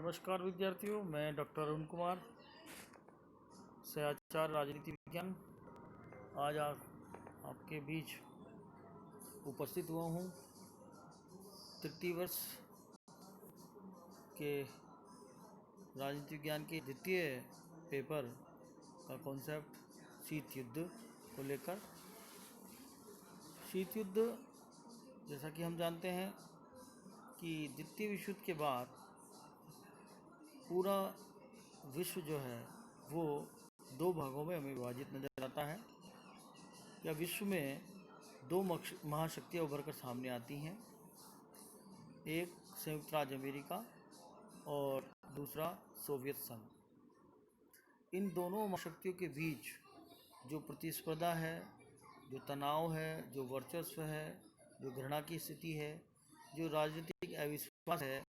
नमस्कार विद्यार्थियों, मैं डॉक्टर अरुण कुमार, सहआचार्य राजनीति विज्ञान। आज आपके बीच उपस्थित हुआ हूँ तृतीय वर्ष के राजनीति विज्ञान के द्वितीय पेपर का कॉन्सेप्ट शीत युद्ध को लेकर। शीत युद्ध, जैसा कि हम जानते हैं कि द्वितीय विश्व युद्ध के बाद पूरा विश्व जो है वो दो भागों में हमें विभाजित नजर आता है। या विश्व में दो महाशक्तियाँ उभर कर सामने आती हैं, एक संयुक्त राज्य अमेरिका और दूसरा सोवियत संघ। इन दोनों महाशक्तियों के बीच जो प्रतिस्पर्धा है, जो तनाव है, जो वर्चस्व है, जो घृणा की स्थिति है, जो राजनीतिक अविश्वास है,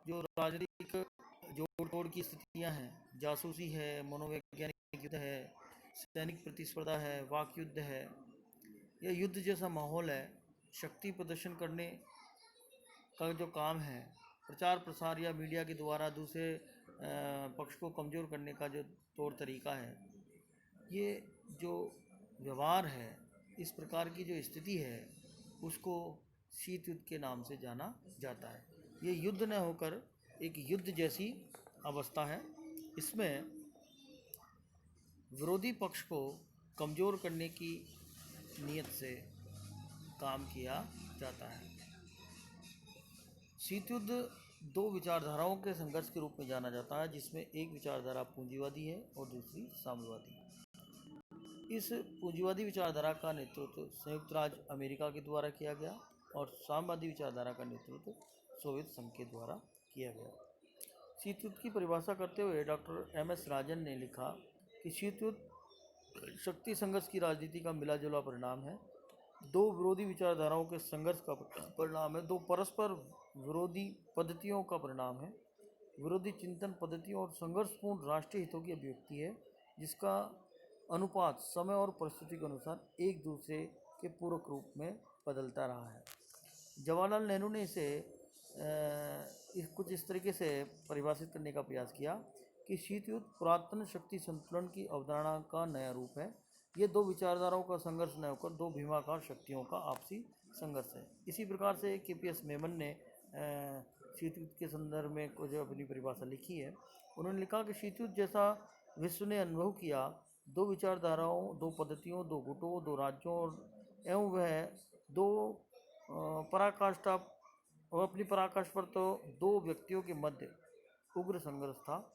जो राजनीतिक जोड़ तोड़ की स्थितियां हैं, जासूसी है, मनोवैज्ञानिक युद्ध है, सैनिक प्रतिस्पर्धा है, वाक युद्ध है, या युद्ध जैसा माहौल है, शक्ति प्रदर्शन करने का जो काम है, प्रचार प्रसार या मीडिया के द्वारा दूसरे पक्ष को कमज़ोर करने का जो तौर तरीका है, ये जो व्यवहार है, इस प्रकार की जो स्थिति है, उसको शीत युद्ध के नाम से जाना जाता है। ये युद्ध न होकर एक युद्ध जैसी अवस्था है। इसमें विरोधी पक्ष को कमज़ोर करने की नीयत से काम किया जाता है। शीत युद्ध दो विचारधाराओं के संघर्ष के रूप में जाना जाता है, जिसमें एक विचारधारा पूंजीवादी है और दूसरी साम्यवादी। इस पूंजीवादी विचारधारा का नेतृत्व संयुक्त राज्य अमेरिका के द्वारा किया गया और साम्यवादी विचारधारा का नेतृत्व सोवियत संघ के द्वारा किया गया। शीत युद्ध की परिभाषा करते हुए डॉक्टर एम एस राजन ने लिखा कि शीत युद्ध शक्ति संघर्ष की राजनीति का मिला जुला परिणाम है। दो विरोधी विचारधाराओं के संघर्ष का परिणाम है। दो परस्पर विरोधी पद्धतियों का परिणाम है। विरोधी चिंतन पद्धतियों और संघर्षपूर्ण राष्ट्रीय हितों की अभिव्यक्ति है, जिसका अनुपात समय और परिस्थिति के अनुसार एक दूसरे के पूरक रूप में बदलता रहा है। जवाहरलाल नेहरू ने इसे कुछ इस तरीके से परिभाषित करने का प्रयास किया कि शीत युद्ध पुरातन शक्ति संतुलन की अवधारणा का नया रूप है। ये दो विचारधाराओं का संघर्ष न होकर दो भीमाकार शक्तियों का आपसी संघर्ष है। इसी प्रकार से KPS मेमन ने शीत युद्ध के संदर्भ में कुछ अपनी परिभाषा लिखी है। उन्होंने लिखा कि शीत युद्ध जैसा विश्व ने अनुभव किया, दो विचारधाराओं, दो पद्धतियों, दो गुटों, दो राज्यों एवं वह दो पराकाष्ठा और अपनी पराकाष्ठा पर तो दो व्यक्तियों के मध्य उग्र संघर्ष था।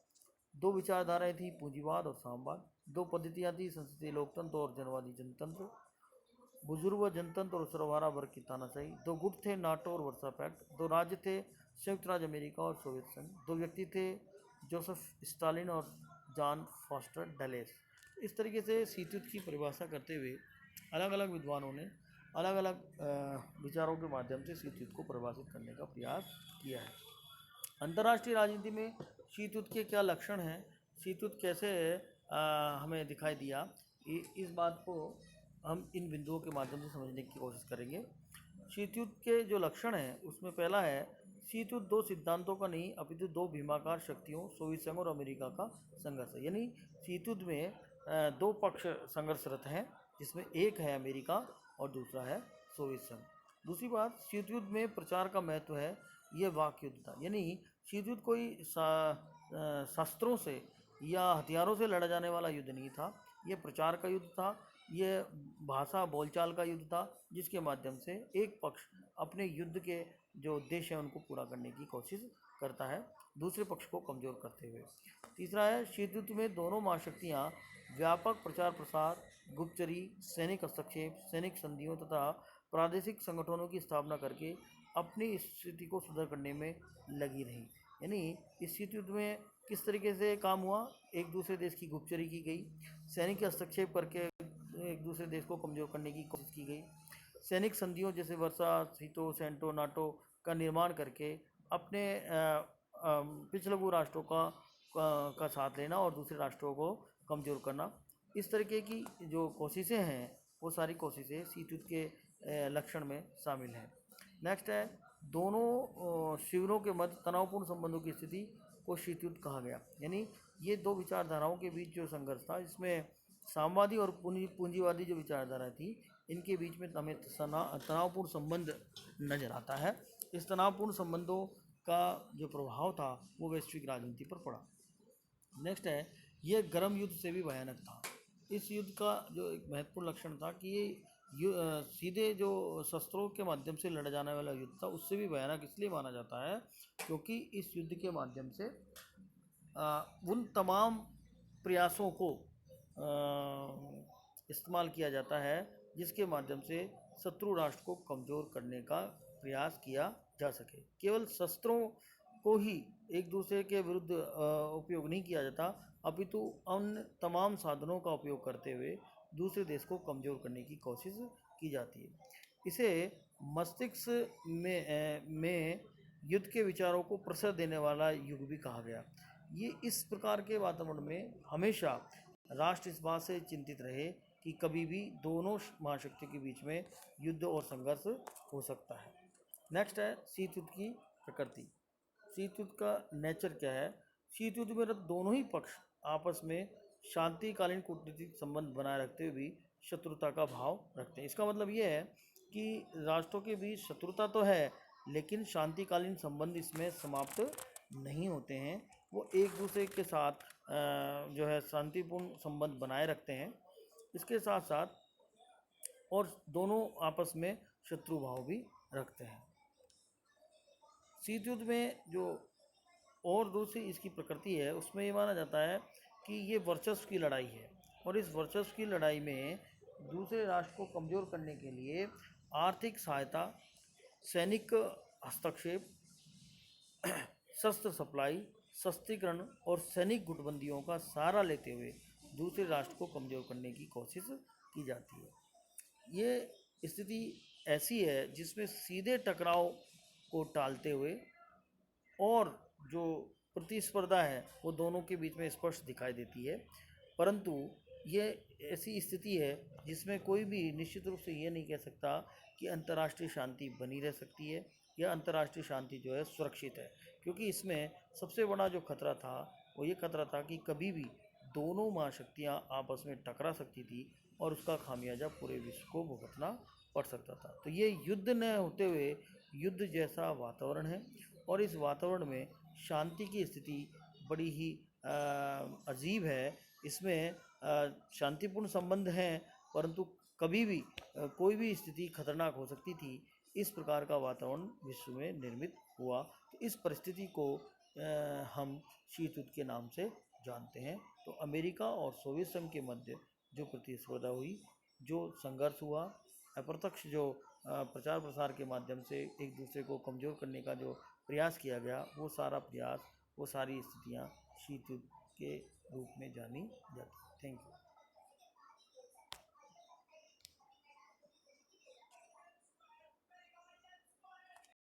दो विचारधाराएं थी, पूंजीवाद और साम्यवाद। दो पद्धतियां थी, संसदीय लोकतंत्र और जनवादी जनतंत्र, बुजुर्ग जनतंत्र और सर्वहारा वर्ग की तानाशाही। दो गुट थे, नाटो और वर्सा पैक्ट। दो राज्य थे, संयुक्त राज्य अमेरिका और सोवियत संघ। दो व्यक्ति थे, जोसेफ स्टालिन और जॉन फॉस्टर डलेस। इस तरीके से शीत युद्ध की परिभाषा करते हुए अलग अलग विद्वानों ने अलग अलग विचारों के माध्यम से शीत युद्ध को परिभाषित करने का प्रयास किया है। अंतर्राष्ट्रीय राजनीति में शीत युद्ध के क्या लक्षण हैं, शीत युद्ध कैसे हमें दिखाई दिया, इस बात को हम इन बिंदुओं के माध्यम से समझने की कोशिश करेंगे। शीत युद्ध के जो लक्षण हैं, उसमें पहला है, शीत युद्ध दो सिद्धांतों का नहीं अपितु दो भीमाकार शक्तियों सोवियत संघ और अमेरिका का संघर्ष है। यानी शीत युद्ध में दो पक्ष संघर्षरत हैं, जिसमें एक है अमेरिका और दूसरा है सोवियत संघ। दूसरी बात, शीत युद्ध में प्रचार का महत्व है, यह वाक युद्ध था। यानी शीत युद्ध कोई शस्त्रों से या हथियारों से लड़ा जाने वाला युद्ध नहीं था, यह प्रचार का युद्ध था, यह भाषा बोलचाल का युद्ध था, जिसके माध्यम से एक पक्ष अपने युद्ध के जो उद्देश्य हैं उनको पूरा करने की कोशिश करता है, दूसरे पक्ष को कमज़ोर करते हुए। तीसरा है, शीत युद्ध में दोनों महाशक्तियाँ व्यापक प्रचार प्रसार, गुप्तचरी, सैनिक हस्तक्षेप, सैनिक संधियों तथा प्रादेशिक संगठनों की स्थापना करके अपनी स्थिति को सुधार करने में लगी रही। यानी इस शीत युद्ध में किस तरीके से काम हुआ, एक दूसरे देश की गुप्तचरी की गई, सैनिक हस्तक्षेप करके एक दूसरे देश को कमज़ोर करने की कोशिश की गई, सैनिक संधियों जैसे वर्सा, सीतो, सेंटो, नाटो का निर्माण करके अपने पिछलग्गू राष्ट्रों का साथ लेना और दूसरे राष्ट्रों को कमज़ोर करना, इस तरीके की जो कोशिशें हैं वो सारी कोशिशें शीत युद्ध के लक्षण में शामिल हैं। नेक्स्ट है, दोनों शिविरों के मध्य तनावपूर्ण संबंधों की स्थिति को शीत युद्ध कहा गया। यानी ये दो विचारधाराओं के बीच जो संघर्ष था, इसमें साम्यवादी और पूंजीवादी जो विचारधारा थी, इनके बीच में हमें तनावपूर्ण संबंध नजर आता है। इस तनावपूर्ण संबंधों का जो प्रभाव था वो वैश्विक राजनीति पर पड़ा। नेक्स्ट है, ये गर्म युद्ध से भी भयानक था। इस युद्ध का जो एक महत्वपूर्ण लक्षण था कि ये सीधे जो शस्त्रों के माध्यम से लड़ा जाने वाला युद्ध था, उससे भी भयानक इसलिए माना जाता है क्योंकि इस युद्ध के माध्यम से उन तमाम प्रयासों को इस्तेमाल किया जाता है जिसके माध्यम से शत्रु राष्ट्र को कमज़ोर करने का प्रयास किया जा सके। केवल शस्त्रों को ही एक दूसरे के विरुद्ध उपयोग नहीं किया जाता, अपितु अन्य तमाम साधनों का उपयोग करते हुए दूसरे देश को कमज़ोर करने की कोशिश की जाती है। इसे मस्तिष्क में युद्ध के विचारों को प्रसर देने वाला युग भी कहा गया। ये इस प्रकार के वातावरण में हमेशा राष्ट्र इस बात से चिंतित रहे कि कभी भी दोनों महाशक्ति के बीच में युद्ध और संघर्ष हो सकता है। नेक्स्ट है शीत युद्ध की प्रकृति। शीत युद्ध का नेचर क्या है? शीत युद्ध में दोनों ही पक्ष आपस में शांतिकालीन कूटनीतिक संबंध बनाए रखते हुए भी शत्रुता का भाव रखते हैं। इसका मतलब ये है कि राष्ट्रों के बीच शत्रुता तो है, लेकिन शांतिकालीन संबंध इसमें समाप्त नहीं होते हैं। वो एक दूसरे के साथ जो है शांतिपूर्ण संबंध बनाए रखते हैं। इसके साथ साथ और दोनों आपस में शत्रु भाव भी रखते हैं। शीत युद्ध में जो और दूसरी इसकी प्रकृति है, उसमें ये माना जाता है कि ये वर्चस्व की लड़ाई है, और इस वर्चस्व की लड़ाई में दूसरे राष्ट्र को कमज़ोर करने के लिए आर्थिक सहायता, सैनिक हस्तक्षेप, शस्त्र सप्लाई, शस्त्रीकरण और सैनिक गुटबंदियों का सहारा लेते हुए दूसरे राष्ट्र को कमज़ोर करने की कोशिश की जाती है। ये स्थिति ऐसी है जिसमें सीधे टकराव को टालते हुए और जो प्रतिस्पर्धा है वो दोनों के बीच में स्पष्ट दिखाई देती है, परंतु ये ऐसी स्थिति है जिसमें कोई भी निश्चित रूप से ये नहीं कह सकता कि अंतर्राष्ट्रीय शांति बनी रह सकती है या अंतर्राष्ट्रीय शांति जो है सुरक्षित है, क्योंकि इसमें सबसे बड़ा जो खतरा था वो ये खतरा था कि कभी भी दोनों महाशक्तियाँ आपस में टकरा सकती थी और उसका खामियाजा पूरे विश्व को भुगतना पड़ सकता था। तो ये युद्ध न होते हुए युद्ध जैसा वातावरण है, और इस वातावरण में शांति की स्थिति बड़ी ही अजीब है। इसमें शांतिपूर्ण संबंध हैं, परंतु कभी भी कोई भी स्थिति खतरनाक हो सकती थी। इस प्रकार का वातावरण विश्व में निर्मित हुआ। तो इस परिस्थिति को हम शीत युद्ध के नाम से जानते हैं। तो अमेरिका और सोवियत संघ के मध्य जो प्रतिस्पर्धा हुई, जो संघर्ष हुआ, अप्रत्यक्ष जो प्रचार प्रसार के माध्यम से एक दूसरे को कमज़ोर करने का जो प्रयास किया गया, वो सारा प्रयास, वो सारी स्थितियाँ शीत युद्ध के रूप में जानी जाती। Thank you.